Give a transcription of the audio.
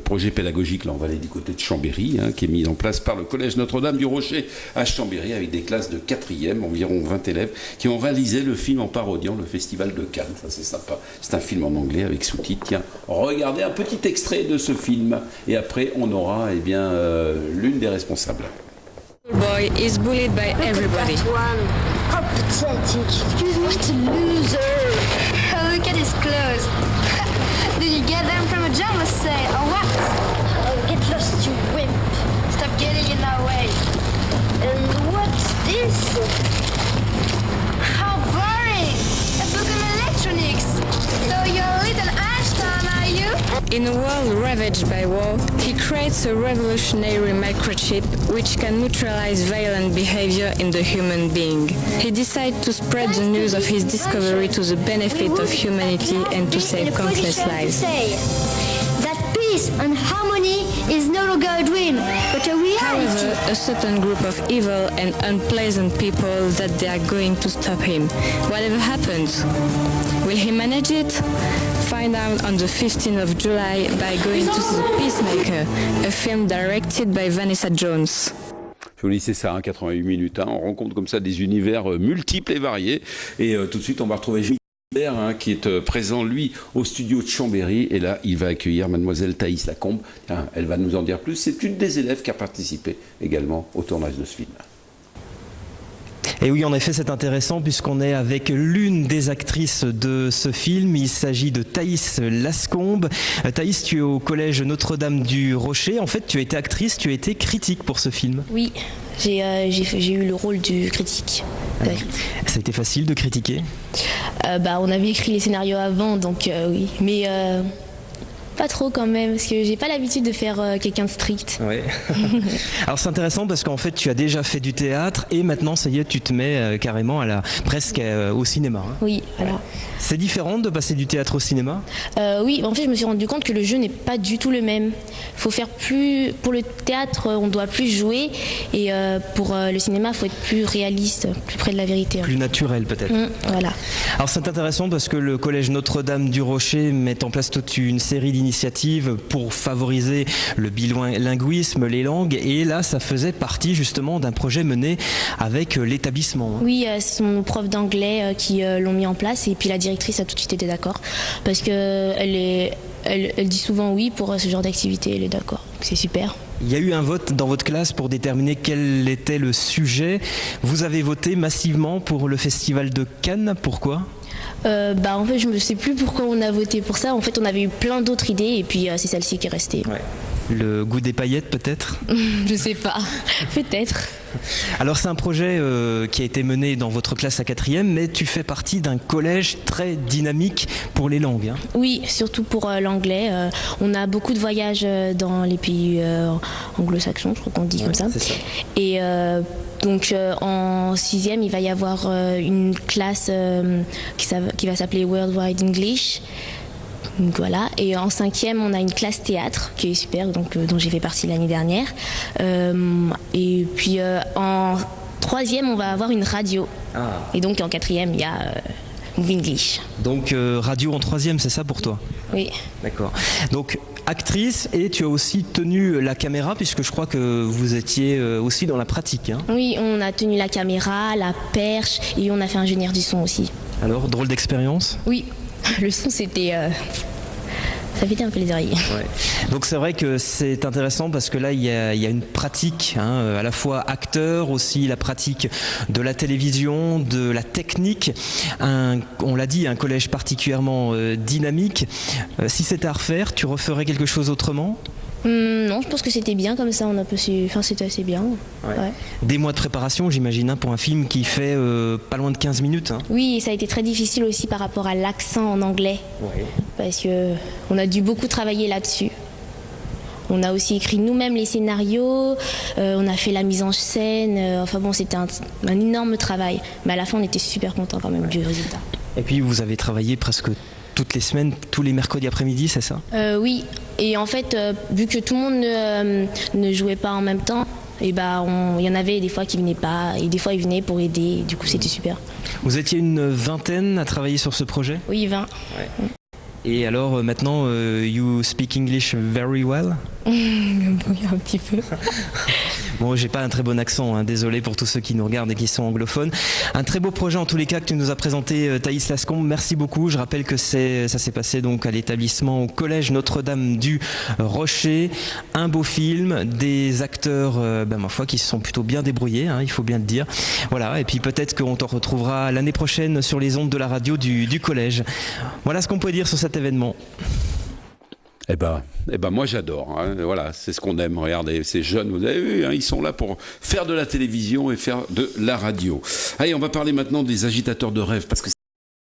Projet pédagogique, là on va aller du côté de Chambéry, qui est mis en place par le Collège Notre-Dame du Rocher à Chambéry, avec des classes de 4e, environ 20 élèves, qui ont réalisé le film en parodiant le Festival de Cannes. Ça c'est sympa. C'est un film en anglais avec sous-titres. Tiens, regardez un petit extrait de ce film, et après on aura l'une des responsables. Boy is bullied by everybody. How pathetic. Excuse me. What a loser. Oh, look at his clothes. Did you get them from a drama set or what? Oh, get lost, you wimp. Stop getting in our way. And what's this? How boring. A book on electronics. So you're a little Einstein, are you? In a world ravaged by war, he creates a revolutionary microchip which can neutralize violent behavior in the human being. He decides to spread the news of his discovery to the benefit of humanity and to save countless lives. That peace and harmony is no longer a dream, but a reality. However, a certain group of evil and unpleasant people that they are going to stop him. Whatever happens, will he manage it? Find out on the 15th of July by going to see The Peacemaker, a film directed by Vanessa Jones. Joli, c'est ça, 88 minutes. On rencontre comme ça des univers multiples et variés. Et tout de suite, on va retrouver Gilles qui est présent, lui, au studio de Chambéry. Et là, il va accueillir mademoiselle Thaïs Lacombe. Tiens, elle va nous en dire plus. C'est une des élèves qui a participé également au tournage de ce film. Et oui, en effet, c'est intéressant puisqu'on est avec l'une des actrices de ce film. Il s'agit de Thaïs Lascombe. Thaïs, tu es au collège Notre-Dame du Rocher. En fait, tu as été actrice, tu as été critique pour ce film. Oui, j'ai eu le rôle du critique. Ça a été facile de critiquer? On avait écrit les scénarios avant, donc oui. Mais pas trop quand même, parce que j'ai pas l'habitude de faire quelqu'un de strict. Ouais. Alors c'est intéressant parce qu'en fait tu as déjà fait du théâtre et maintenant ça y est, tu te mets carrément presque au cinéma. Oui, voilà. C'est différent de passer du théâtre au cinéma? Oui, en fait je me suis rendu compte que le jeu n'est pas du tout le même. Faut faire plus, pour le théâtre on doit plus jouer et pour le cinéma il faut être plus réaliste, plus près de la vérité. Plus naturel peut-être. Voilà. Alors c'est intéressant parce que le collège Notre-Dame du Rocher met en place toute une série d'initiatives pour favoriser le bilinguisme, les langues, et là ça faisait partie justement d'un projet mené avec l'établissement. Oui, ce sont nos profs d'anglais qui l'ont mis en place et puis la directrice a tout de suite été d'accord parce qu'elle dit souvent oui pour ce genre d'activité, elle est d'accord, c'est super. Il y a eu un vote dans votre classe pour déterminer quel était le sujet. Vous avez voté massivement pour le festival de Cannes, pourquoi ? En fait je ne sais plus pourquoi on a voté pour ça. En fait on avait eu plein d'autres idées et puis c'est celle-ci qui est restée. Ouais. Le goût des paillettes peut-être? Je sais pas, peut-être. Alors c'est un projet qui a été mené dans votre classe à 4e, mais tu fais partie d'un collège très dynamique pour les langues. Oui, surtout pour l'anglais. On a beaucoup de voyages dans les pays anglo-saxons, je crois qu'on dit comme ça. C'est ça. Et donc en 6e, il va y avoir une classe qui va s'appeler Worldwide English. Donc voilà. Et en 5e, on a une classe théâtre qui est super, dont j'ai fait partie l'année dernière. Et puis en 3e, on va avoir une radio. Ah. Et donc en 4e, il y a English. Donc radio en 3e, c'est ça pour toi? Oui. D'accord. Donc actrice, et tu as aussi tenu la caméra puisque je crois que vous étiez aussi dans la pratique. Oui, on a tenu la caméra, la perche et on a fait ingénieur du son aussi. Alors, drôle d'expérience? Oui, le son c'était... Ça fait un peu les oreilles. Ouais. Donc c'est vrai que c'est intéressant parce que là il y a une pratique, à la fois acteur, aussi la pratique de la télévision, de la technique. On l'a dit, un collège particulièrement dynamique. Si c'était à refaire, tu referais quelque chose autrement? Non, je pense que c'était bien comme ça, c'était assez bien. Ouais. Ouais. Des mois de préparation, j'imagine, pour un film qui fait pas loin de 15 minutes. Oui, ça a été très difficile aussi par rapport à l'accent en anglais. Ouais. Parce qu'on a dû beaucoup travailler là-dessus. On a aussi écrit nous-mêmes les scénarios, on a fait la mise en scène, c'était un énorme travail. Mais à la fin, on était super contents quand même du résultat. Et puis vous avez travaillé presque toutes les semaines, tous les mercredis après-midi, c'est ça? Oui, et en fait, vu que tout le monde ne jouait pas en même temps, il y en avait des fois qui venaient pas, et des fois ils venaient pour aider, et du coup c'était super. Vous étiez une vingtaine à travailler sur ce projet? Oui, 20. Ouais. Et alors maintenant, you speak English very well? Oui, un petit peu. Bon, j'ai pas un très bon accent, hein, désolé pour tous ceux qui nous regardent et qui sont anglophones. Un très beau projet en tous les cas que tu nous as présenté, Thaïs Lascombe. Merci beaucoup. Je rappelle que ça s'est passé donc à l'établissement au collège Notre-Dame du Rocher. Un beau film, des acteurs, ma foi, qui se sont plutôt bien débrouillés, hein, il faut bien le dire. Voilà, et puis peut-être qu'on te retrouvera l'année prochaine sur les ondes de la radio du collège. Voilà ce qu'on peut dire sur cet événement. Eh ben, moi j'adore. Hein. Voilà, c'est ce qu'on aime. Regardez, ces jeunes, vous avez vu, hein, ils sont là pour faire de la télévision et faire de la radio. Allez, on va parler maintenant des agitateurs de rêve, parce que